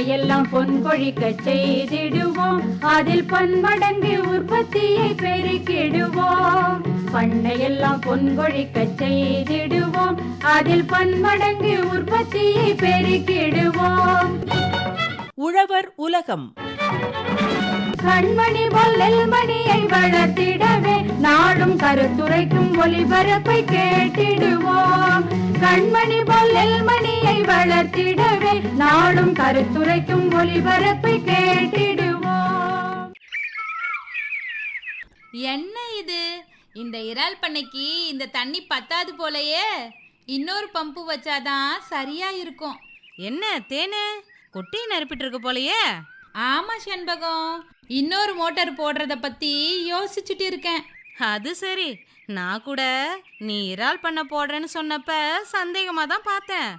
பண்ணையெல்லாம் பொன் கொழிக்க செய்திடுவோம், அதில் பன்மடங்கு உற்பத்தியை பெருக்கிடுவோம். பண்ணையெல்லாம் பொன் கொழிக்க செய்திடுவோம், அதில் பன்மடங்கு உற்பத்தியை பெருக்கிடுவோம். உழவர் உலகம். கண்மணி போல் நெல்மணியை வளர்த்திடவே நாடும் கருத்துரைக்கும் ஒளிபரப்பை கேட்டிடுவோம். கண்மணி போல் நெல்மணியை வளர்த்திடவே நாடும் கருத்துரைக்கும் ஒளிபரப்பை கேட்டிடுவோம். என்ன இது? இந்த இறால் பண்ணைக்கு இந்த தண்ணி பத்தாது போலயே. இன்னொரு பம்பு வச்சாதான் சரியா இருக்கும். என்ன தேனு குட்டி நறுப்பிட்டு இருக்கு போலயே? ஆமா செண்பகம், இன்னொரு மோட்டார் போடுறத பத்தி யோசிச்சுட்டு இருக்கேன். அது சரி, நான் கூட நீ இறால் பண்ண போடுறேன்னு சொன்னப்ப சந்தேகமா தான் பார்த்தேன்.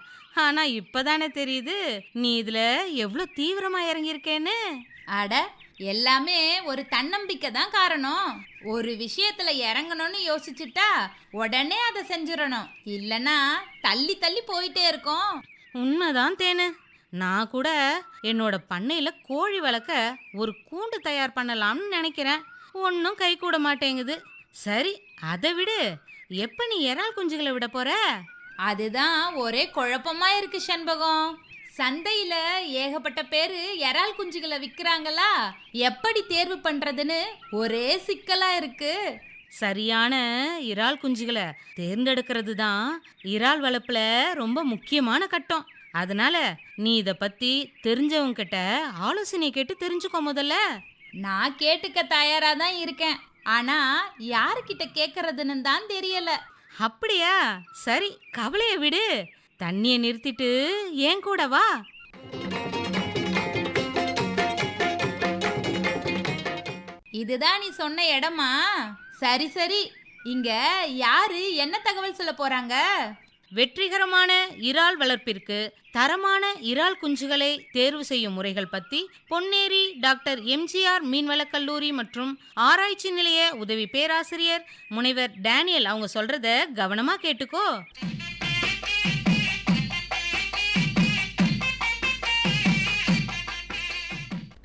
ஆனா இப்பதானே தெரியுது நீ இதுல எவ்வளவு தீவிரமா இறங்கியிருக்கேன்னு. அட, எல்லாமே ஒரு தன்னம்பிக்கை தான் காரணம். ஒரு விஷயத்துல இறங்கணும்னு யோசிச்சுட்டா உடனே அதை செஞ்சிடணும், இல்லனா தள்ளி தள்ளி போயிட்டே இருக்கும். உண்மைதான் தேனு. நான் கூட என்னோட பண்ணையில கோழி வளர்க்க ஒரு கூண்டு தயார் பண்ணலாம்னு நினைக்கிறேன். ஒன்றும் கை கூட மாட்டேங்குது. சரி, அதை விடு. எப்ப நீ இறால் குஞ்சுகளை விட போற? அதுதான் ஒரே குழப்பமா இருக்கு செண்பகம். சந்தையில ஏகப்பட்ட பேரு இறால் குஞ்சுகளை விற்கிறாங்களா, எப்படி தேர்வு பண்றதுன்னு ஒரே சிக்கலா இருக்கு. சரியான இறால் குஞ்சுகளை தேர்ந்தெடுக்கிறது தான் இறால் வளர்ப்புல ரொம்ப முக்கியமான கட்டம். அதனால நீ இத பத்தி தெரிஞ்சவங்க கிட்ட ஆலோசனை கேட்டு தெரிஞ்சுக்கோ முதல்ல. நான் கேட்டுக்க தயாரா தான் இருக்கேன், ஆனா யாருக்கிட்ட கேட்கறதுன்னு தான் தெரியல. அப்படியா? சரி, கவலையை விடு. தண்ணியை நிறுத்திட்டு ஏன் கூட வா. இதுதான் நீ சொன்ன இடமா? சரி சரி, இங்க யாரு என்ன தகவல் சொல்ல போறாங்க? வெற்றிகரமான இறால் வளர்ப்பிற்கு தரமான இறால் குஞ்சுகளை தேர்வு செய்யும் முறைகள் பத்தி பொன்னேரி டாக்டர் எம்ஜிஆர் மீன்வளக் கல்லூரி மற்றும் ஆராய்ச்சி நிலைய உதவி பேராசிரியர் முனைவர் டேனியல் அவங்க சொல்றத கவனமா கேட்டுக்கோ.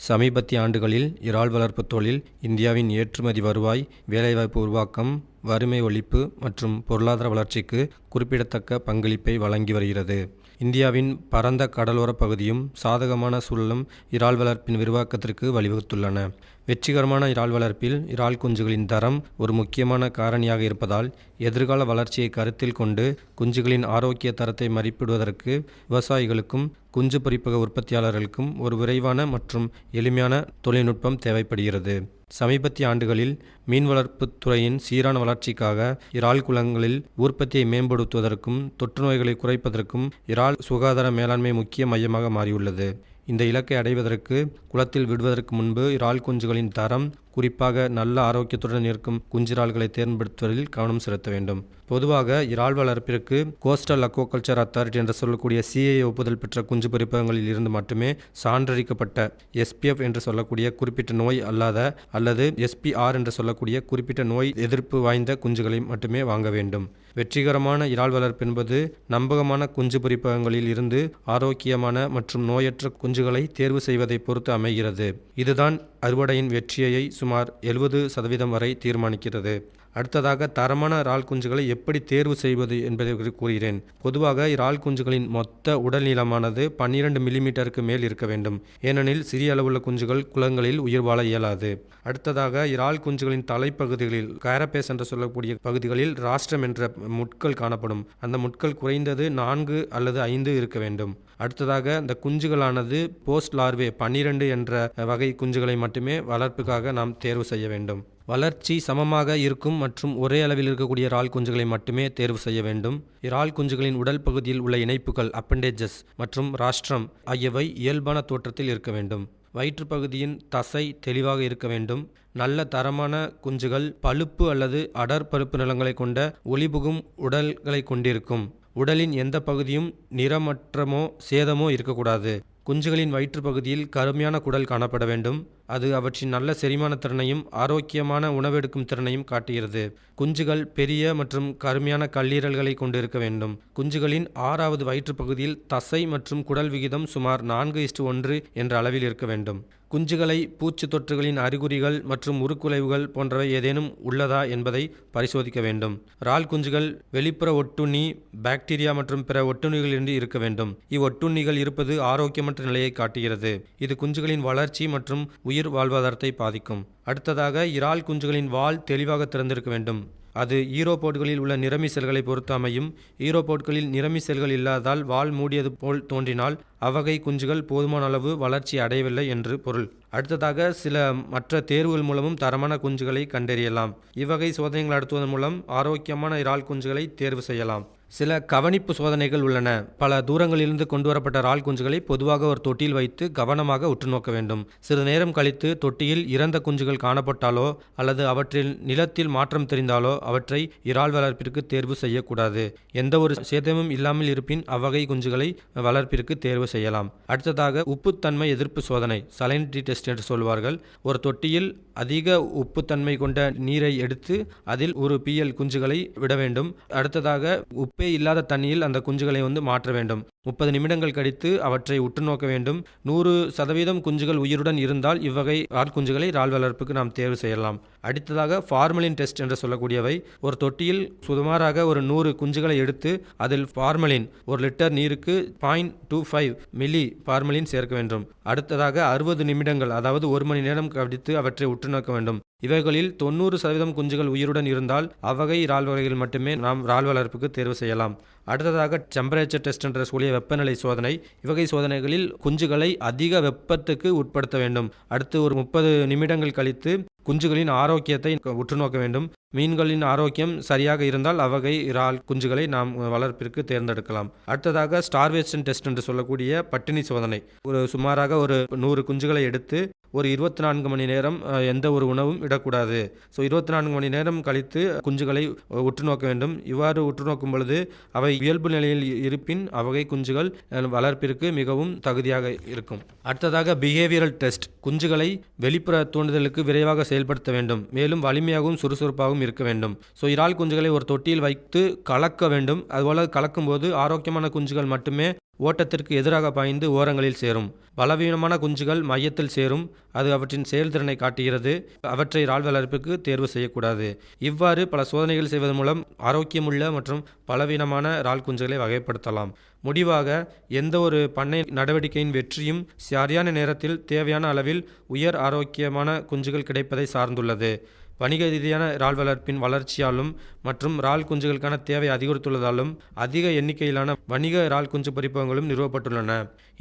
சமீபத்திய ஆண்டுகளில் இறால் வளர்ப்பு தொழில் இந்தியாவின் ஏற்றுமதி வருவாய், வேலைவாய்ப்பு உருவாக்கம், வறுமை ஒழிப்பு மற்றும் பொருளாதார வளர்ச்சிக்கு குறிப்பிடத்தக்க பங்களிப்பை வழங்கி வருகிறது. இந்தியாவின் பரந்த கடலோர பகுதியும் சாதகமான சூழலும் இறால் வளர்ப்பின் விரிவாக்கத்திற்கு வழிவகுத்துள்ளன. வெற்றிகரமான இறால் வளர்ப்பில் இறால் குஞ்சுகளின் தரம் ஒரு முக்கியமான காரணியாக இருப்பதால் எதிர்கால வளர்ச்சியை கருத்தில் கொண்டு குஞ்சுகளின் ஆரோக்கிய தரத்தை மதிப்பிடுவதற்கு விவசாயிகளுக்கும் குஞ்சு பொரிப்பக உற்பத்தியாளர்களுக்கும் ஒரு விரைவான மற்றும் எளிமையான தொழில்நுட்பம் தேவைப்படுகிறது. சமீபத்திய ஆண்டுகளில் மீன் வளர்ப்பு துறையின் சீரான வளர்ச்சிக்காக இறால் குளங்களில் உற்பத்தியை மேம்படுத்துவதற்கும் தொற்று நோய்களை குறைப்பதற்கும் இறால் சுகாதார மேலாண்மை முக்கிய மையமாக மாறியுள்ளது. இந்த இலக்கை அடைவதற்கு குளத்தில் விடுவதற்கு முன்பு இறால் குஞ்சுகளின் தரம், குறிப்பாக நல்ல ஆரோக்கியத்துடன் இருக்கும் குஞ்சிறால்களை தேர்ந்தெடுப்பதில் கவனம் செலுத்த வேண்டும். பொதுவாக இறால் வளர்ப்பிற்கு கோஸ்டல் அக்வாகல்ச்சர் அத்தாரிட்டி என்று சொல்லக்கூடிய CAA ஒப்புதல் பெற்ற குஞ்சு பொரிப்பகங்களில் இருந்து மட்டுமே சான்றளிக்கப்பட்ட SPF என்று சொல்லக்கூடிய குறிப்பிட்ட நோய் அல்லாத அல்லது SPR என்று சொல்லக்கூடிய குறிப்பிட்ட நோய் எதிர்ப்பு வாய்ந்த குஞ்சுகளை மட்டுமே வாங்க வேண்டும். வெற்றிகரமான இறால் வளர்ப்பு என்பது நம்பகமான குஞ்சு பொரிப்பகங்களில் இருந்து ஆரோக்கியமான மற்றும் நோயற்ற குஞ்சுகளை தேர்வு செய்வதை பொறுத்து அமைகிறது. இதுதான் அறுவடையின் வெற்றியை சுமார் 70% வரை தீர்மானிக்கிறது. அடுத்ததாக தரமான இறால் குஞ்சுகளை எப்படி தேர்வு செய்வது என்பதை கூறுகிறேன். பொதுவாக இறால் குஞ்சுகளின் மொத்த உடல் நீளமானது 12 மில்லிமீட்டருக்கு மேல் இருக்க வேண்டும். ஏனெனில் சிறிய அளவுள்ள குஞ்சுகள் குளங்களில் உயிர் வாழ இயலாது. அடுத்ததாக இறால் குஞ்சுகளின் தலைப்பகுதிகளில் காரபேஸ் என்று சொல்லக்கூடிய பகுதிகளில் ராஸ்ட்ரம் என்ற முட்கள் காணப்படும். அந்த முட்கள் குறைந்தது 4 அல்லது 5 இருக்க வேண்டும். அடுத்ததாக இந்த குஞ்சுகளானது போஸ்ட் லார்வே 12 என்ற வகை குஞ்சுகளை மட்டுமே வளர்ப்புக்காக நாம் தேர்வு செய்ய வேண்டும். வளர்ச்சி சமமாக இருக்கும் மற்றும் ஒரே அளவில் இருக்கக்கூடிய இறால் குஞ்சுகளை மட்டுமே தேர்வு செய்ய வேண்டும். இறால் குஞ்சுகளின் உடல் பகுதியில் உள்ள இணைப்புகள் அப்பெண்டேஜஸ் மற்றும் ராஸ்ட்ரம் ஆகியவை இயல்பான தோற்றத்தில் இருக்க வேண்டும். வயிற்றுப்பகுதியின் தசை தெளிவாக இருக்க வேண்டும். நல்ல தரமான குஞ்சுகள் பழுப்பு அல்லது அடர் பழுப்பு நிறங்களை கொண்ட ஒளிபுகும் உடல்களை கொண்டிருக்கும். உடலின் எந்த பகுதியும் நிறமற்றமோ சேதமோ இருக்கக்கூடாது. குஞ்சுகளின் வயிற்று பகுதியில் கருமையான குடல் காணப்பட வேண்டும். அது அவற்றின் நல்ல செரிமான திறனையும் ஆரோக்கியமான உணவெடுக்கும் திறனையும் காட்டுகிறது. குஞ்சுகள் பெரிய மற்றும் கருமையான கல்லீரல்களை கொண்டிருக்க வேண்டும். குஞ்சுகளின் 6வது வயிற்றுப் பகுதியில் தசை மற்றும் குடல் விகிதம் சுமார் 4:1 என்ற அளவில் இருக்க வேண்டும். குஞ்சுகளை பூச்சி தொற்றுகளின் அறிகுறிகள் மற்றும் உருக்குலைவுகள் போன்றவை ஏதேனும் உள்ளதா என்பதை பரிசோதிக்க வேண்டும். இறால் குஞ்சுகள் வெளிப்புற ஒட்டுண்ணி, பாக்டீரியா மற்றும் பிற ஒட்டுண்ணிகளிலிருந்து இருக்க வேண்டும். இவ்வொட்டுண்ணிகள் இருப்பது ஆரோக்கியமற்ற நிலையை காட்டுகிறது. இது குஞ்சுகளின் வளர்ச்சி மற்றும் உயிர் வாழ்வாதாரத்தை பாதிக்கும். அடுத்ததாக, இறால் குஞ்சுகளின் வால் தெளிவாக திறந்திருக்க வேண்டும். அது ஈரோபோட்களில் உள்ள நிறமி செல்களை பொறுத்து அமையும். ஈரோபோட்களில் நிறமி செல்கள் இல்லாதால் வால் மூடியது போல் தோன்றினால் அவ்வகை குஞ்சுகள் போதுமான அளவு வளர்ச்சி அடையவில்லை என்று பொருள். அடுத்ததாக, சில மற்ற தேர்வுகள் மூலமும் தரமான குஞ்சுகளை கண்டறியலாம். இவ்வகை சோதனைகள் நடத்துவதன் மூலம் ஆரோக்கியமான இறால் குஞ்சுகளை தேர்வு செய்யலாம். சில கவனிப்பு சோதனைகள் உள்ளன. பல தூரங்களிலிருந்து கொண்டுவரப்பட்ட இறால் குஞ்சுகளை பொதுவாக ஒரு தொட்டியில் வைத்து கவனமாக உற்று நோக்க வேண்டும். சிறிது நேரம் கழித்து தொட்டியில் இறந்த குஞ்சுகள் காணப்பட்டாலோ அல்லது அவற்றில் நிலத்தில் மாற்றம் தெரிந்தாலோ அவற்றை இறால் வளர்ப்பிற்கு தேர்வு செய்யக்கூடாது. எந்த ஒரு சேதமும் இல்லாமல் இருப்பின் அவ்வகை குஞ்சுகளை வளர்ப்பிற்கு தேர்வு செய்யலாம். அடுத்ததாக, உப்புத்தன்மை எதிர்ப்பு சோதனை, சலைனிட்டி டெஸ்ட் என்று சொல்வார்கள். ஒரு தொட்டியில் அதிக உப்புத்தன்மை கொண்ட நீரை எடுத்து அதில் ஒரு PL குஞ்சுகளை விட வேண்டும். அடுத்ததாக, உப்பே இல்லாத தண்ணியில் அந்த குஞ்சுகளை மாற்ற வேண்டும். 30 நிமிடங்கள் கழித்து அவற்றை உற்று நோக்க வேண்டும். 100% குஞ்சுகள் உயிருடன் இருந்தால் இவ்வகை இறால் குஞ்சுகளை இறால் வளர்ப்புக்கு நாம் தேர்வு செய்யலாம். அடுத்ததாக, ஃபார்மலின் டெஸ்ட் என்று சொல்லக்கூடியவை. ஒரு தொட்டியில் சுமாராக ஒரு 100 குஞ்சுகளை எடுத்து அதில் ஃபார்மலின் 1 லிட்டர் நீருக்கு 0.25 மில்லி ஃபார்மலின் சேர்க்க வேண்டும். அடுத்ததாக, 60 நிமிடங்கள் அதாவது 1 மணி நேரம் கழித்து அவற்றை உற்று நோக்க வேண்டும். இவைகளில் 90% குஞ்சுகள் உயிருடன் இருந்தால் அவ்வகை இறால் வகைகள் மட்டுமே நாம் இறால் வளர்ப்புக்கு தேர்வு செய்யலாம். அடுத்ததாக, டெம்பரேச்சர் டெஸ்ட் என்ற கூடிய வெப்பநிலை சோதனை. இவ்வகை சோதனைகளில் குஞ்சுகளை அதிக வெப்பத்துக்கு உட்படுத்த வேண்டும். அடுத்து ஒரு 30 நிமிடங்கள் கழித்து குஞ்சுகளின் ஆரோக்கியத்தை உற்று நோக்க வேண்டும். மீன்களின் ஆரோக்கியம் சரியாக இருந்தால் அவ்வகை இறால் குஞ்சுகளை நாம் வளர்ப்பிற்கு தேர்ந்தெடுக்கலாம். அடுத்ததாக, ஸ்டார்வேஷன் டெஸ்ட் என்று சொல்லக்கூடிய பட்டினி சோதனை. சுமாராக ஒரு 100 குஞ்சுகளை எடுத்து ஒரு 24 மணி நேரம் எந்த ஒரு உணவும் இடக்கூடாது. 24 மணி நேரம் கழித்து குஞ்சுகளை உற்று நோக்க வேண்டும். இவ்வாறு உற்று நோக்கும் பொழுது அவை இயல்பு நிலையில் இருப்பின் அவ்வகை குஞ்சுகள் வளர்ப்பிற்கு மிகவும் தகுதியாக இருக்கும். அடுத்ததாக, பிஹேவியரல் டெஸ்ட். குஞ்சுகளை வெளிப்புற தூண்டுதலுக்கு விரைவாக செயல்படுத்த வேண்டும். மேலும் வலிமையாகவும் சுறுசுறுப்பாகவும் இருக்க வேண்டும். இறால் குஞ்சுகளை ஒரு தொட்டியில் வைத்து கலக்க வேண்டும். அதுபோல கலக்கும் போது ஆரோக்கியமான குஞ்சுகள் மட்டுமே ஓட்டத்திற்கு எதிராக பாய்ந்து ஓரங்களில் சேரும். பலவீனமான குஞ்சுகள் மையத்தில் சேரும். அது அவற்றின் செயல்திறனை காட்டுகிறது. அவற்றை இறால் வளர்ப்புக்கு தேர்வு செய்யக்கூடாது. இவ்வாறு பல சோதனைகள் செய்வதன் மூலம் ஆரோக்கியமுள்ள மற்றும் பலவீனமான இறால் குஞ்சுகளை வகைப்படுத்தலாம். முடிவாக, எந்த ஒரு பண்ணை நடவடிக்கையின் வெற்றியும் சரியான நேரத்தில் தேவையான அளவில் உயர் ஆரோக்கியமான குஞ்சுகள் கிடைப்பதை சார்ந்துள்ளது. வணிக ரீதியான இறால் வளர்ப்பின் வளர்ச்சியாலும் மற்றும் இறால் குஞ்சுகளுக்கான தேவை அதிகரித்துள்ளதாலும் அதிக எண்ணிக்கையிலான வணிக இறால் குஞ்சு பொரிப்பகங்களும் நிறுவப்பட்டுள்ளன.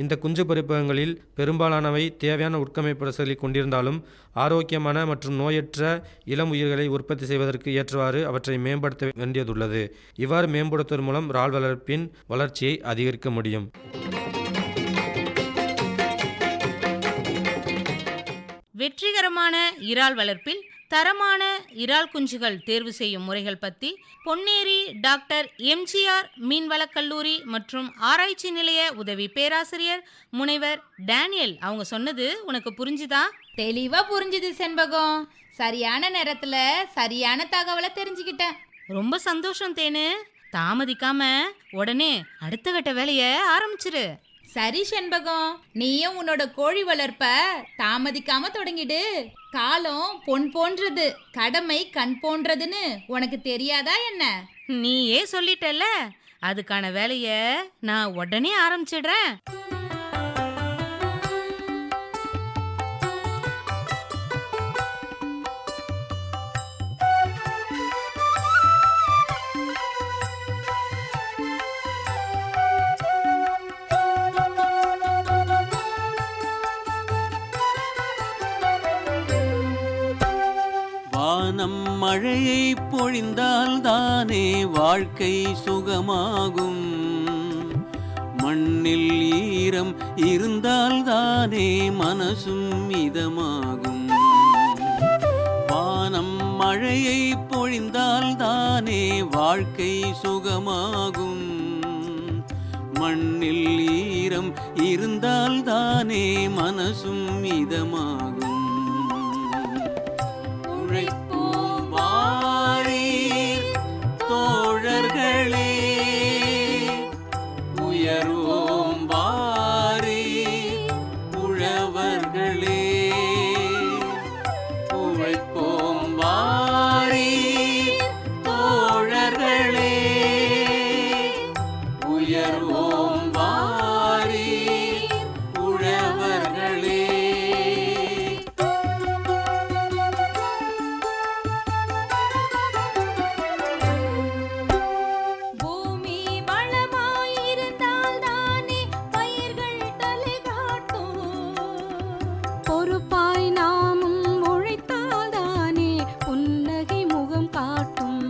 இந்த குஞ்சு பொரிப்பகங்களில் பெரும்பாலானவை தேவையான உட்கமைப்பு வசதிகளை கொண்டிருந்தாலும் ஆரோக்கியமான மற்றும் நோயற்ற இளம் உயிர்களை உற்பத்தி செய்வதற்கு ஏற்றவாறு அவற்றை மேம்படுத்த வேண்டியதுள்ளது. இவ்வாறு மேம்படுத்துவதன் மூலம் இறால் வளர்ப்பின் வளர்ச்சியை அதிகரிக்க முடியும். வெற்றிகரமான இறால் வளர்ப்பில் தரமான இறால் குஞ்சுகள் தேர்வு செய்யும் முறைகள் பற்றி பொன்னேரி டாக்டர் MGR மீன்வளக் கல்லூரி மற்றும் ஆராய்ச்சி நிலைய உதவி பேராசிரியர் முனைவர் டேனியல் அவங்க சொன்னது உனக்கு புரிஞ்சுதா? தெளிவா புரிஞ்சுது செண்பகம். சரியான நேரத்துல சரியான தகவலை தெரிஞ்சுக்கிட்டேன். ரொம்ப சந்தோஷம் தேனு. தாமதிக்காம உடனே அடுத்த கட்ட வேலையை ஆரம்பிச்சிரு. சரி செண்பகம், நீயும் உன்னோட கோழி வளர்ப்ப தாமதிக்காம தொடங்கிடு. காலம் பொன் போன்றது, கடமை கண் போன்றதுன்னு உனக்கு தெரியாதா என்ன? நீயே சொல்லிட்டல, அதுக்கான வேலைய நான் உடனே ஆரம்பிச்சிடுறேன். வானம் மழையை பொழிந்தால்தானே வாழ்க்கை சுகமாகும். மண்ணில் ஈரம் இருந்தால்தானே மனசும் இதமாகும். வானம் மழையை பொழிந்தால்தானே வாழ்க்கை சுகமாகும். மண்ணில் ஈரம் இருந்தால்தானே மனசும் இதமாகும். உயர்வோம் வாரீர் உழவர்களே, உழைப்போம் வாரீர் தோழர்களே, உயர்வோம் வாரீர் உழவர்களே. பூமி வளமாயிருந்தால் தானே பயிர்கள் தலை காட்டும். பொறுப்பாய் நாமும் உழைத்தால் தானே புன்னகை முகம் காட்டும்.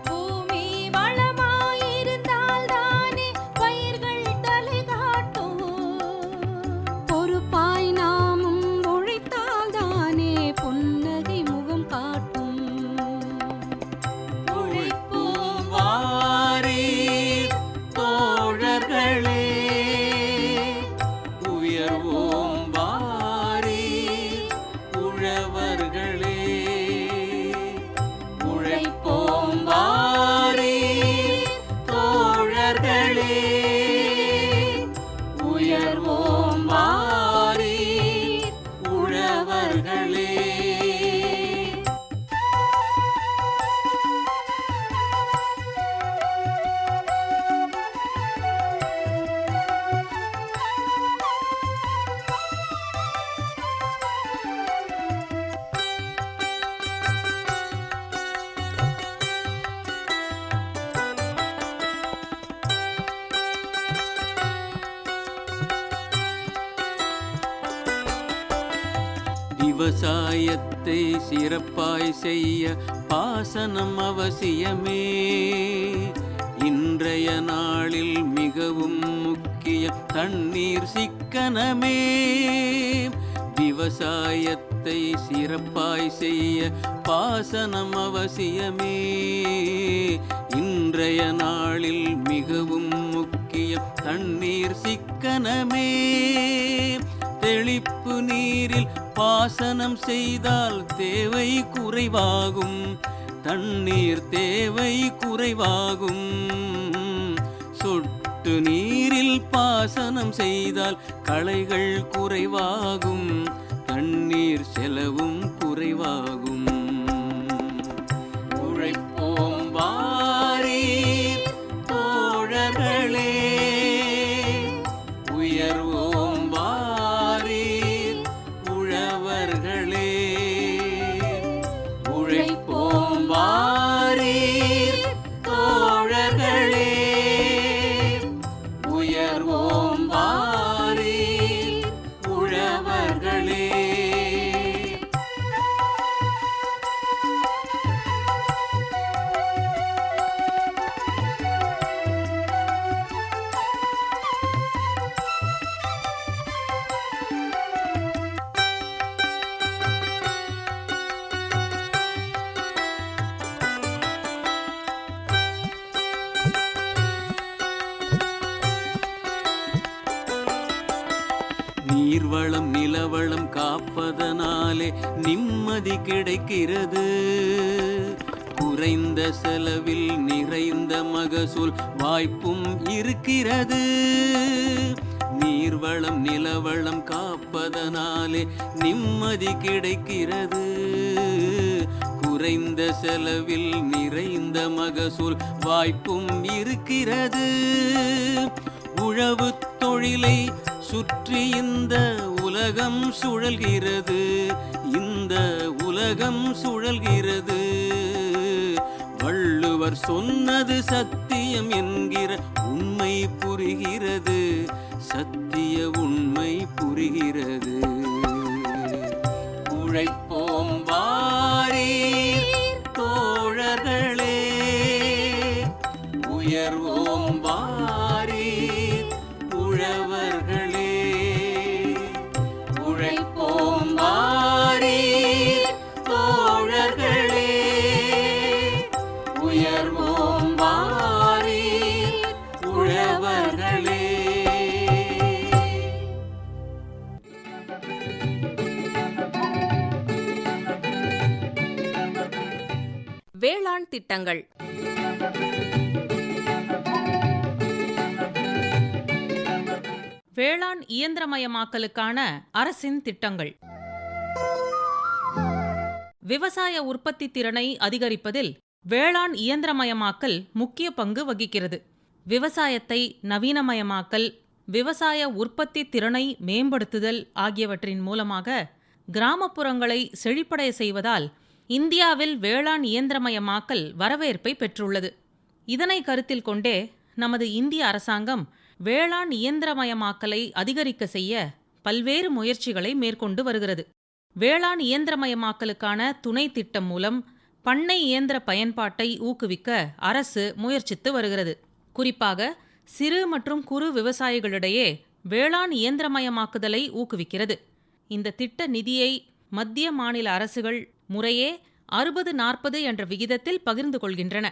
பூமி வளமாயிருந்தால் தானே பயிர்கள் தலை காட்டும். பொறுப்பாய் நாமும் உழைத்தால் தானே புன்னகை முகம் காட்டும். உழைப்போம் வாரீர் தோழர்களே, உயர்வோம் வாரீர் உழவர்களே, உழைப்போம் வாரீர் தோழர்களே, உயர்வோம் வாரீர் உழவர்களே. விவசாயத்தை சிறப்பாய் செய்ய பாசனம் அவசியமே. இன்றைய நாளில் மிகவும் முக்கிய தண்ணீர் சிக்கனமே. விவசாயத்தை சிறப்பாய் செய்ய பாசனம் அவசியமே. இன்றைய நாளில் மிகவும் முக்கிய தண்ணீர் சிக்கனமே. தெளிப்பு நீரில் பாசனம் செய்தால் தேவை குறைவாகும், தண்ணீர் தேவை குறைவாகும். சொட்டு நீரில் பாசனம் செய்தால் களைகள் குறைவாகும், தண்ணீர் செலவும் குறைவாகும். உழைப்போம் வாரீர் தோழர்களே, உயர்வோம் வாரீர் உழவர்களே, உழைப்போம் வாரீர் தோழர்களே, உயர்வோம் வாரீர் உழவர்களே. நீர்வளம் நிலவளம் காப்பதனாலே நிம்மதி கிடைக்கிறது. குறைந்த செலவில் நிறைந்த மகசூல் வாய்ப்பும் இருக்கிறது. நீர்வளம் நிலவளம் காப்பதனாலே நிம்மதி கிடைக்கிறது. குறைந்த செலவில் நிறைந்த மகசூல் வாய்ப்பும் இருக்கிறது. உழவு தொழிலை சுற்றி இந்த உலகம் சுழல்கிறது, இந்த உலகம் சுழல்கிறது. வள்ளுவர் சொன்னது சத்தியம் என்கிற உண்மை புரிகிறது, சத்திய உண்மை புரிகிறது. உழைப்போம் வாரீர் தோழர்களே, உயர்வோம் வாரீர் உழவர்களே, உழைப்போம் வாரீர் தோழர்களே, உயர்வோம் வாரீர் உழவர்களே. வேளாண் திட்டங்கள். வேளாண் இயந்திரமயமாக்கலுக்கான அரசின் திட்டங்கள். விவசாய உற்பத்தி திறனை அதிகரிப்பதில் வேளாண் இயந்திரமயமாக்கல் முக்கிய பங்கு வகிக்கிறது. விவசாயத்தை நவீனமயமாக்கல், விவசாய உற்பத்தி திறனை மேம்படுத்துதல் ஆகியவற்றின் மூலமாக கிராமப்புறங்களை செழிப்படைய செய்வதால் இந்தியாவில் வேளாண் இயந்திரமயமாக்கல் வரவேற்பை பெற்றுள்ளது. இதனை கருத்தில் கொண்டே நமது இந்திய அரசாங்கம் வேளாண் இயந்திரமயமாக்கலை அதிகரிக்க செய்ய பல்வேறு முயற்சிகளை மேற்கொண்டு வருகிறது. வேளாண் இயந்திரமயமாக்கலுக்கான துணை திட்டம் மூலம் பண்ணை இயந்திர பயன்பாட்டை ஊக்குவிக்க அரசு முயற்சித்து வருகிறது. குறிப்பாக சிறு மற்றும் குறு விவசாயிகளிடையே வேளாண் இயந்திரமயமாக்குதலை ஊக்குவிக்கிறது. இந்த திட்ட நிதியை மத்திய மாநில அரசுகள் முறையே 60-40 என்ற விகிதத்தில் பகிர்ந்து கொள்கின்றன.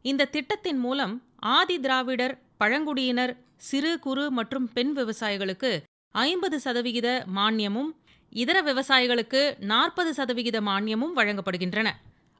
இந்த திட்டத்தின் மூலம் ஆதி திராவிடர், பழங்குடியினர், சிறு குறு மற்றும் பெண் விவசாயிகளுக்கு 50% மானியமும், இதர விவசாயிகளுக்கு 40% மானியமும் வழங்கப்படுகின்றன.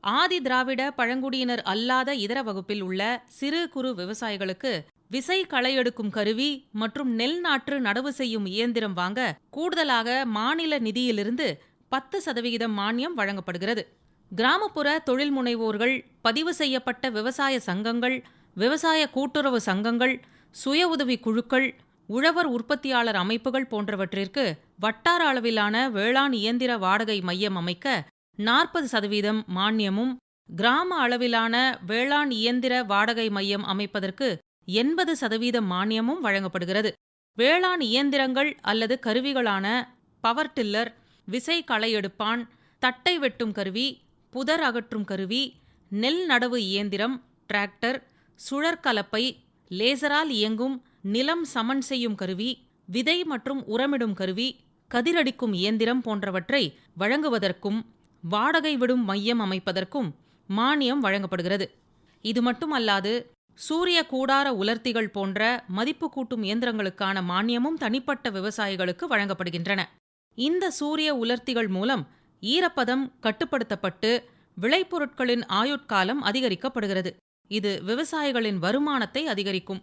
ஆதி திராவிட பழங்குடியினர் அல்லாத இதர வகுப்பில் உள்ள சிறு குறு விவசாயிகளுக்கு விசை களை எடுக்கும் கருவி மற்றும் நெல் நாற்று நடவு செய்யும் இயந்திரம் வாங்க கூடுதலாக மாநில நிதியிலிருந்து 10% மானியம் வழங்கப்படுகிறது. கிராமப்புற தொழில் முனைவோர்கள், பதிவு செய்யப்பட்ட விவசாய சங்கங்கள், விவசாய கூட்டுறவு சங்கங்கள், சுய உதவி குழுக்கள், உழவர் உற்பத்தியாளர் அமைப்புகள் போன்றவற்றிற்கு வட்டார அளவிலான வேளாண் இயந்திர வாடகை மையம் அமைக்க 40% மானியமும், கிராம அளவிலான வேளாண் இயந்திர வாடகை மையம் அமைப்பதற்கு 80% மானியமும் வழங்கப்படுகிறது. வேளாண் இயந்திரங்கள் அல்லது கருவிகளான பவர் டில்லர், விசை களை எடுப்பான், தட்டை வெட்டும் கருவி, புதர் அகற்றும் கருவி, நெல் நடவு இயந்திரம், டிராக்டர், சுழற்கலப்பை, லேசரால் இயங்கும் நிலம் சமன் செய்யும் கருவி, விதை மற்றும் உரமிடும் கருவி, கதிரடிக்கும் இயந்திரம் போன்றவற்றை வழங்குவதற்கும் வாடகை விடும் மையம் அமைப்பதற்கும் மானியம் வழங்கப்படுகிறது. இது மட்டுமல்லாது சூரிய கூடார உலர்த்திகள் போன்ற மதிப்பு கூட்டும் இயந்திரங்களுக்கான மானியமும் தனிப்பட்ட விவசாயிகளுக்கு வழங்கப்படுகின்றன. இந்த சூரிய உலர்த்திகள் மூலம் ஈரப்பதம் கட்டுப்படுத்தப்பட்டு விளைபொருட்களின் ஆயுட்காலம் அதிகரிக்கப்படுகிறது. இது விவசாயிகளின் வருமானத்தை அதிகரிக்கும்.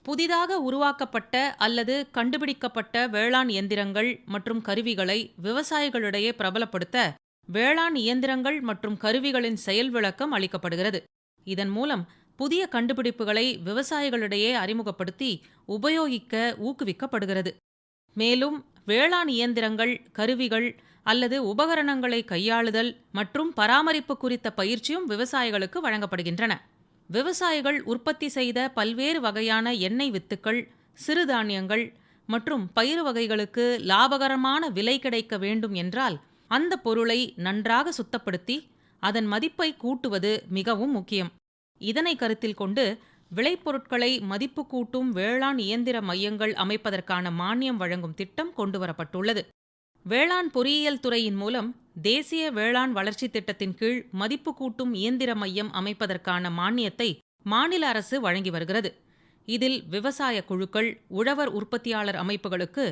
புதிதாக உருவாக்கப்பட்ட அல்லது கண்டுபிடிக்கப்பட்ட வேளாண் இயந்திரங்கள் மற்றும் கருவிகளை விவசாயிகளிடையே பிரபலப்படுத்த வேளாண் இயந்திரங்கள் மற்றும் கருவிகளின் செயல் விளக்கம் அளிக்கப்படுகிறது. இதன் மூலம் புதிய கண்டுபிடிப்புகளை விவசாயிகளிடையே அறிமுகப்படுத்தி உபயோகிக்க ஊக்குவிக்கப்படுகிறது. மேலும் வேளாண் இயந்திரங்கள், கருவிகள் அல்லது உபகரணங்களை கையாளுதல் மற்றும் பராமரிப்பு குறித்த பயிற்சியும் விவசாயிகளுக்கு வழங்கப்படுகின்றன. விவசாயிகள் உற்பத்தி செய்த பல்வேறு வகையான எண்ணெய் வித்துக்கள், சிறுதானியங்கள் மற்றும் பயிறு வகைகளுக்கு லாபகரமான விலை கிடைக்க வேண்டும் என்றால் அந்த பொருளை நன்றாக சுத்தப்படுத்தி அதன் மதிப்பை கூட்டுவது மிகவும் முக்கியம். இதனை கருத்தில் கொண்டு விளைபொருட்களை மதிப்பு கூட்டும் வேளாண் இயந்திர மையங்கள் அமைப்பதற்கான மானியம் வழங்கும் திட்டம் கொண்டுவரப்பட்டுள்ளது. வேளாண் பொறியியல் துறையின் மூலம் தேசிய வேளாண் வளர்ச்சி திட்டத்தின் கீழ் மதிப்பு கூட்டும் இயந்திர மையம் அமைப்பதற்கான மானியத்தை மாநில அரசு வழங்கி வருகிறது. இதில் விவசாய குழுக்கள், உழவர் உற்பத்தியாளர் அமைப்புகளுக்கு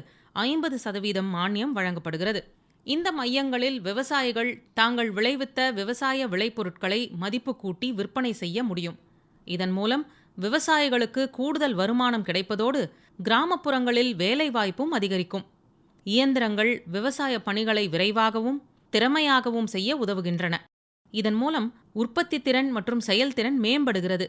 50% மானியம் வழங்கப்படுகிறது. இந்த மையங்களில் விவசாயிகள் தாங்கள் விளைவித்த விவசாய விளைபொருட்களை மதிப்பு கூட்டி விற்பனை செய்ய முடியும். இதன் மூலம் விவசாயிகளுக்கு கூடுதல் வருமானம் கிடைப்பதோடு கிராமப்புறங்களில் வேலைவாய்ப்பும் அதிகரிக்கும். இயந்திரங்கள் விவசாய பணிகளை விரைவாகவும் திறமையாகவும் செய்ய உதவுகின்றன. இதன் மூலம் உற்பத்தி திறன் மற்றும் செயல்திறன் மேம்படுகிறது.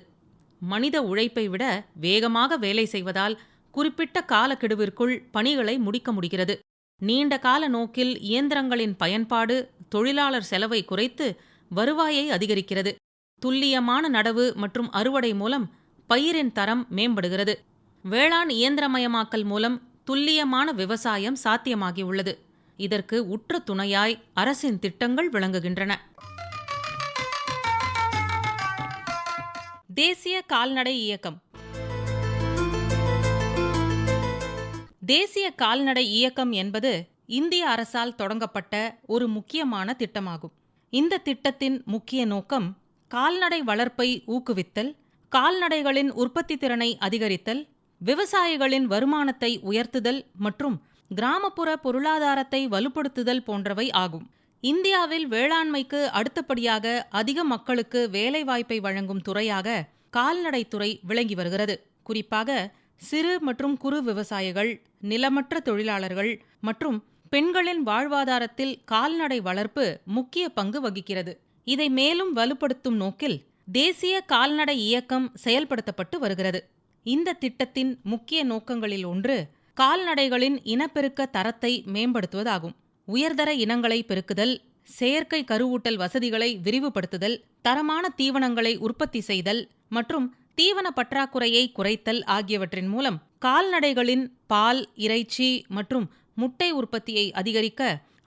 மனித உழைப்பை விட வேகமாக வேலை செய்வதால் குறிப்பிட்ட காலக்கெடுவிற்குள் பணிகளை முடிக்க முடிகிறது. நீண்ட கால நோக்கில் இயந்திரங்களின் பயன்பாடு தொழிலாளர் செலவை குறைத்து வருவாயை அதிகரிக்கிறது. துல்லியமான நடவு மற்றும் அறுவடை மூலம் பயிரின் தரம் மேம்படுகிறது. வேளாண் இயந்திரமயமாக்கல் மூலம் துல்லியமான விவசாயம் சாத்தியமாகியுள்ளது. இதற்கு உற்ற துணையாய் அரசின் திட்டங்கள் விளங்குகின்றன. தேசிய கால்நடை இயக்கம். தேசிய கால்நடை இயக்கம் என்பது இந்திய அரசால் தொடங்கப்பட்ட ஒரு முக்கியமான திட்டமாகும். இந்த திட்டத்தின் முக்கிய நோக்கம் கால்நடை வளர்ப்பை ஊக்குவித்தல், கால்நடைகளின் உற்பத்தி திறனை அதிகரித்தல், விவசாயிகளின் வருமானத்தை உயர்த்துதல் மற்றும் கிராமப்புற பொருளாதாரத்தை வலுப்படுத்துதல் போன்றவை ஆகும். இந்தியாவில் வேளாண்மைக்கு அடுத்தபடியாக அதிக மக்களுக்கு வேலைவாய்ப்பை வழங்கும் துறையாக கால்நடைத்துறை விளங்கி வருகிறது. குறிப்பாக சிறு மற்றும் குறு விவசாயிகள், நிலமற்ற தொழிலாளர்கள் மற்றும் பெண்களின் வாழ்வாதாரத்தில் கால்நடை வளர்ப்பு முக்கிய பங்கு வகிக்கிறது. இதை மேலும் வலுப்படுத்தும் நோக்கில் தேசிய கால்நடை இயக்கம் செயல்படுத்தப்பட்டு வருகிறது. இந்த திட்டத்தின் முக்கிய நோக்கங்களில் ஒன்று கால்நடைகளின் இனப்பெருக்க தரத்தை மேம்படுத்துவதாகும். உயர்தர இனங்களை பெருக்குதல், செயற்கை கருவூட்டல் வசதிகளை விரிவுபடுத்துதல், தரமான தீவனங்களை உற்பத்தி செய்தல் மற்றும் தீவன பற்றாக்குறையை குறைத்தல் ஆகியவற்றின் மூலம் கால்நடைகளின் பால், இறைச்சி மற்றும் முட்டை உற்பத்தியை அதிகரிக்க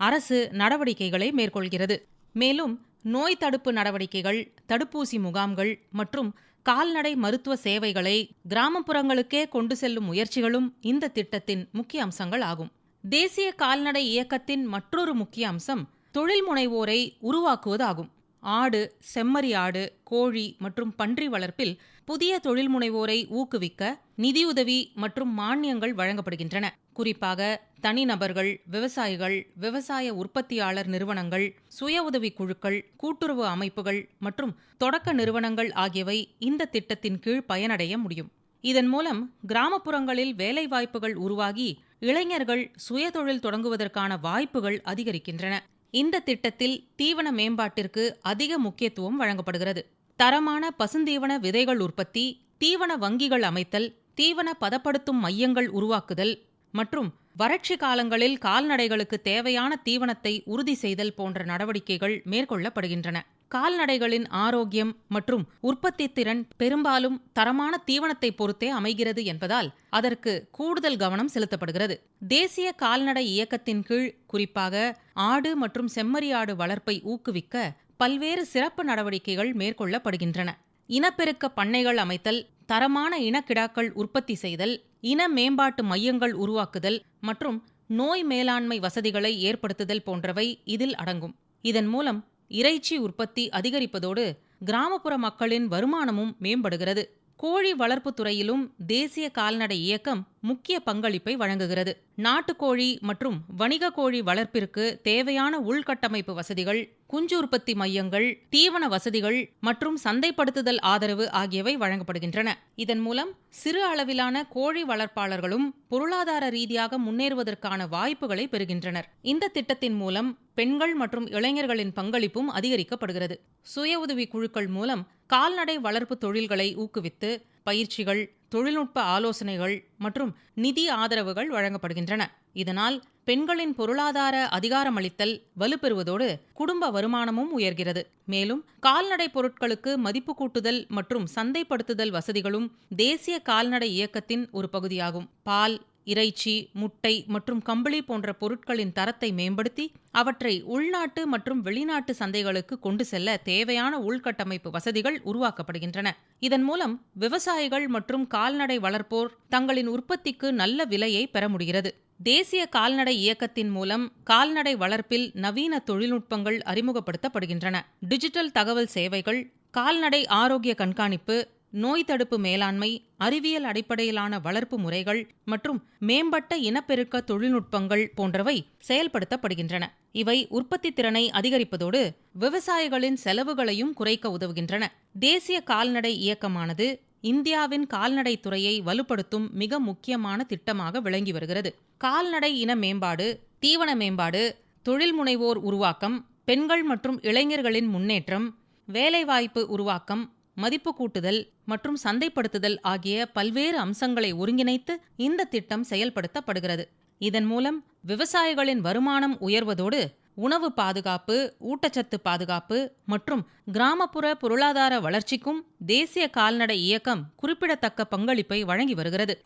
அரசு நடவடிக்கைகளை மேற்கொள்கிறது. மேலும் நோய் தடுப்பு நடவடிக்கைகள், தடுப்பூசி முகாம்கள் மற்றும் கால்நடை மருத்துவ சேவைகளை கிராமப்புறங்களுக்கே கொண்டு செல்லும் முயற்சிகளும் இந்த திட்டத்தின் முக்கிய அம்சங்கள் ஆகும். தேசிய கால்நடை இயக்கத்தின் மற்றொரு முக்கிய அம்சம் தொழில் முனைவோரை உருவாக்குவதாகும். ஆடு, செம்மறி ஆடு, கோழி மற்றும் பன்றி வளர்ப்பில் புதிய தொழில் முனைவோரை ஊக்குவிக்க நிதியுதவி மற்றும் மானியங்கள் வழங்கப்படுகின்றன. குறிப்பாக தனிநபர்கள், விவசாயிகள், விவசாய உற்பத்தியாளர் நிறுவனங்கள், சுய உதவி குழுக்கள், கூட்டுறவு அமைப்புகள் மற்றும் தொடக்க நிறுவனங்கள் ஆகியவை இந்த திட்டத்தின் கீழ் பயனடைய முடியும். இதன் மூலம் கிராமப்புறங்களில் வேலைவாய்ப்புகள் உருவாகி இளைஞர்கள் சுயதொழில் தொடங்குவதற்கான வாய்ப்புகள் அதிகரிக்கின்றன. இந்த திட்டத்தில் தீவன மேம்பாட்டிற்கு அதிக முக்கியத்துவம் வழங்கப்படுகிறது. தரமான பசுந்தீவன விதைகள் உற்பத்தி, தீவன வங்கிகள் அமைத்தல், தீவன பதப்படுத்தும் மையங்கள் உருவாக்குதல் மற்றும் வறட்சி காலங்களில் கால்நடைகளுக்கு தேவையான தீவனத்தை உறுதி செய்தல் போன்ற நடவடிக்கைகள் மேற்கொள்ளப்படுகின்றன. கால்நடைகளின் ஆரோக்கியம் மற்றும் உற்பத்தி திறன் பெரும்பாலும் தரமான தீவனத்தை பொறுத்தே அமைகிறது என்பதால் அதற்கு கூடுதல் கவனம் செலுத்தப்படுகிறது. தேசிய கால்நடை இயக்கத்தின் கீழ் குறிப்பாக ஆடு மற்றும் செம்மறி ஆடு வளர்ப்பை ஊக்குவிக்க பல்வேறு சிறப்பு நடவடிக்கைகள் மேற்கொள்ளப்படுகின்றன. இனப்பெருக்க பண்ணைகள் அமைத்தல், தரமான இனக்கிடாக்கள் உற்பத்தி செய்தல், இன மேம்பாட்டு மையங்கள் உருவாக்குதல் மற்றும் நோய் மேலாண்மை வசதிகளை ஏற்படுத்துதல் போன்றவை இதில் அடங்கும். இதன் மூலம் இறைச்சி உற்பத்தி அதிகரிப்பதோடு கிராமப்புற மக்களின் வருமானமும் மேம்படுகிறது. கோழி வளர்ப்பு துறையிலும் தேசிய கால்நடை இயக்கம் முக்கிய பங்களிப்பை வழங்குகிறது. நாட்டுக்கோழி மற்றும் வணிக கோழி வளர்ப்பிற்கு தேவையான உள்கட்டமைப்பு வசதிகள், குஞ்சு உற்பத்தி மையங்கள், தீவன வசதிகள் மற்றும் சந்தைப்படுத்துதல் ஆதரவு ஆகியவை வழங்கப்படுகின்றன. இதன் மூலம் சிறு அளவிலான கோழி வளர்ப்பாளர்களும் பொருளாதார ரீதியாக முன்னேறுவதற்கான வாய்ப்புகளை பெறுகின்றனர். இந்த திட்டத்தின் மூலம் பெண்கள் மற்றும் இளைஞர்களின் பங்களிப்பும் அதிகரிக்கப்படுகிறது. சுய உதவி குழுக்கள் மூலம் கால்நடை வளர்ப்பு தொழில்களை ஊக்குவித்து பயிற்சிகள், தொழில்நுட்ப ஆலோசனைகள் மற்றும் நிதி ஆதரவுகள் வழங்கப்படுகின்றன. இதனால் பெண்களின் பொருளாதார அதிகாரமளித்தல் வலுப்பெறுவதோடு குடும்ப வருமானமும் உயர்கிறது. மேலும் கால்நடை பொருட்களுக்கு மதிப்பு கூட்டுதல் மற்றும் சந்தைப்படுத்துதல் வசதிகளும் தேசிய கால்நடை இயக்கத்தின் ஒரு பகுதியாகும். பால், இறைச்சி, முட்டை மற்றும் கம்பளி போன்ற பொருட்களின் தரத்தை மேம்படுத்தி அவற்றை உள்நாட்டு மற்றும் வெளிநாட்டு சந்தைகளுக்கு கொண்டு செல்ல தேவையான உள்கட்டமைப்பு வசதிகள் உருவாக்கப்படுகின்றன. இதன் மூலம் விவசாயிகள் மற்றும் கால்நடை வளர்ப்போர் தங்களின் உற்பத்திக்கு நல்ல விலையை பெற முடிகிறது. தேசிய கால்நடை இயக்கத்தின் மூலம் கால்நடை வளர்ப்பில் நவீன தொழில்நுட்பங்கள் அறிமுகப்படுத்தப்படுகின்றன. டிஜிட்டல் தகவல் சேவைகள், கால்நடை ஆரோக்கிய கண்காணிப்பு, நோய் தடுப்பு மேலாண்மை, அறிவியல் அடிப்படையிலான வளர்ப்பு முறைகள் மற்றும் மேம்பட்ட இனப்பெருக்க தொழில்நுட்பங்கள் போன்றவை செயல்படுத்தப்படுகின்றன. இவை உற்பத்தி திறனை அதிகரிப்பதோடு விவசாயிகளின் செலவுகளையும் குறைக்க உதவுகின்றன. தேசிய கால்நடை இயக்கமானது இந்தியாவின் கால்நடை துறையை வலுப்படுத்தும் மிக முக்கியமான திட்டமாக விளங்கி வருகிறது. கால்நடை இன மேம்பாடு, தீவன மேம்பாடு, தொழில் முனைவோர் உருவாக்கம், பெண்கள் மற்றும் இளைஞர்களின் முன்னேற்றம், வேலைவாய்ப்பு உருவாக்கம், மதிப்பு கூட்டுதல் மற்றும் சந்தைப்படுத்துதல் ஆகிய பல்வேறு அம்சங்களை ஒருங்கிணைத்து இந்த திட்டம் செயல்படுத்தப்படுகிறது. இதன் மூலம் விவசாயிகளின் வருமானம் உயர்வதோடு உணவு பாதுகாப்பு, ஊட்டச்சத்து பாதுகாப்பு மற்றும் கிராமப்புற பொருளாதார வளர்ச்சிக்கும் தேசிய கால்நடை இயக்கம் குறிப்பிடத்தக்க பங்களிப்பை வழங்கி வருகிறது.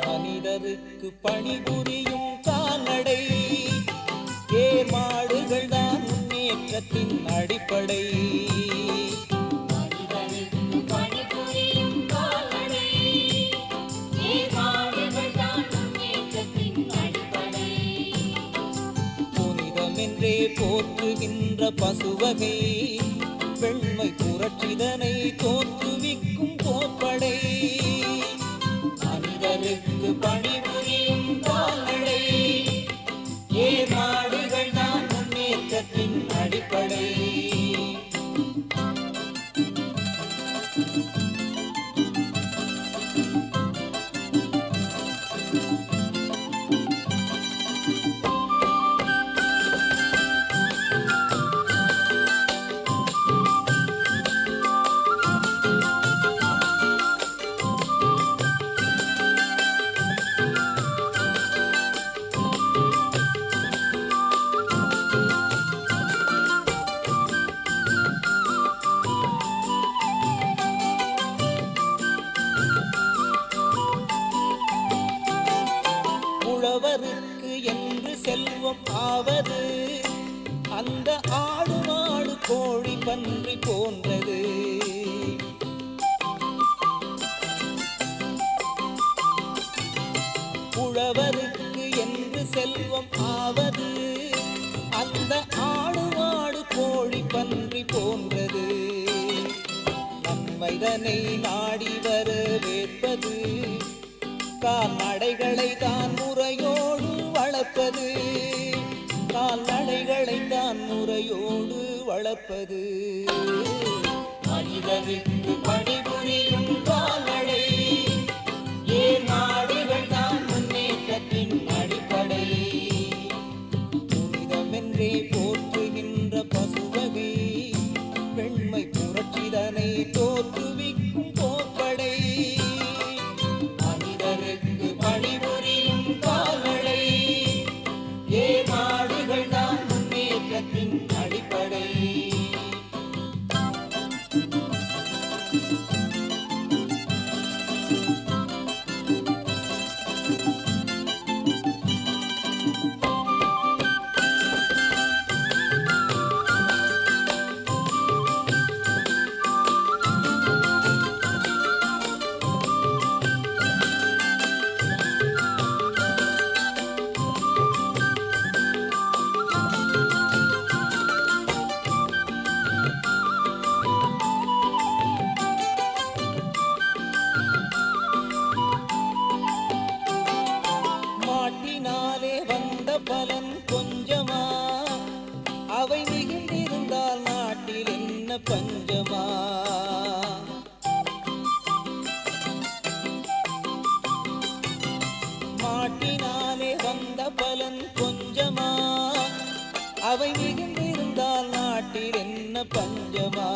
மனிதருக்கு பணிபுரியும் கால்நடை, ஏமாடுகள் தான் முன்னேற்றத்தின் அடிப்படை. புனிதமென்றே போற்றுகின்ற பசுவகை, வெண்மை புரட்சிதனை தோற்றுவிக்கும் போப்படை. மனிதருக்கு பணிபுரியும் கால்நடை, ஏமாடுகள் தான் முன்னேற்றத்தின் முன்னேற்றத்தின் அடிப்படை. உழவருக்கு என்று செல்வம் ஆவது அந்த ஆடு மாடு கோழி பன்றி போன்றது. உழவருக்கு என்று செல்வம் ஆவது அந்த ஆடு மாடு கோழி பன்றி போன்றது. நன்மைதனை நாடி வரவேற்பது கால்நடைகளை தான் முறையோடு வளர்ப்பது. கால்நடைகளை தான் முறையோடு வளர்ப்பது. மனிதனுக்கு பணிபுரியும் கால்நடை ஏமாடுகள் தான் முன்னேற்றத்தின் அடிப்படை. புனிதமென்றே போற்றுகின்ற பசுவகை பெண்மை புரட்சிதனை தோற்றுவிக்கும் போர்ப்படை. மனிதருக்கு பணிபுரியும் கால்நடை ஏமாடுகள் தான் முன்னேற்றத்தின் அடிப்படை. மாட்டினாலே வந்த பலன் கொஞ்சமா? அவை மிகுந்திருந்தால் நாட்டில் என்ன பஞ்சமா? மாட்டினாலே வந்த பலன் கொஞ்சமா? அவை மிகுந்திருந்தால் நாட்டில் என்ன பஞ்சமா?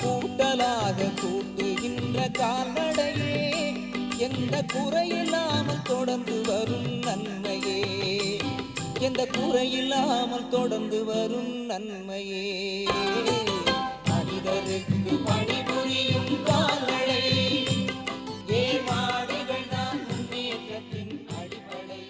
கூட்டலாக கூட்டுகின்ற கால்நடையே எந்த குறையில்லாமல் தொடர்ந்து வரும் நன்மையே. எந்த குறையில்லாமல் தொடர்ந்து வரும் நன்மையே. மனிதருக்கு பணிபுரியும் கால்நடை ஏமாடுகள் தான் முன்னேற்றத்தின் அடிப்படை.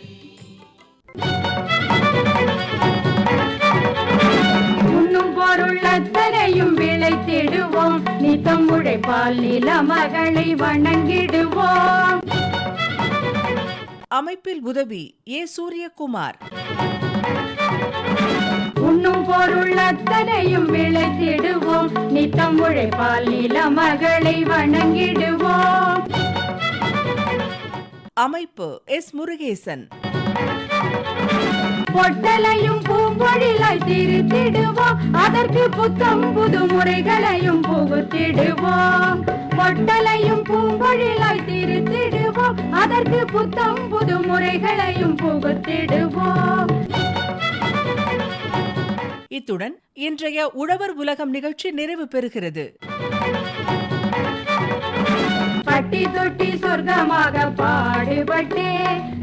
உண்ணும் பொருள் அத்தனையும் விளைத்திடுவோம். நித்தம் உழைப்பால் நில மகளை வணங்கிடுவோம். அமைப்பில் உதவி ஏ சூரியகுமார். உண்ணும் பொருள் அத்தனையும் விளைத்திடுவோம். நித்தம் உழைப்பால் நில மகளை வணங்கிடுவோம். அமைப்பு எஸ் முருகேசன். பொட்டலையும் பூம்பொழிலாய் திருத்திடுவோம். அதற்கு புத்தம் புது முறைகளையும் புகுத்திடுவோம். பொட்டலையும் பூம்பொழிலாய் திருத்திடுவோம். அதற்கு புத்தம் புது முறைகளையும் புகுத்திடுவோம். இத்துடன் இன்றைய உழவர் உலகம் நிகழ்ச்சி நிறைவு பெறுகிறது. பட்டி தொட்டி சொர்க்கமாக பாடுபட்டே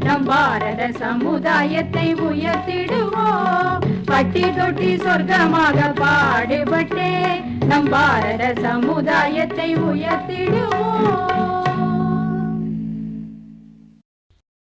நம் பாரத சமுதாயத்தை உயர்த்திடுவோம். பட்டி தொட்டி சொர்க்கமாக பாடுபட்டே நம் பாரத சமுதாயத்தை உயர்த்திடுவோம்.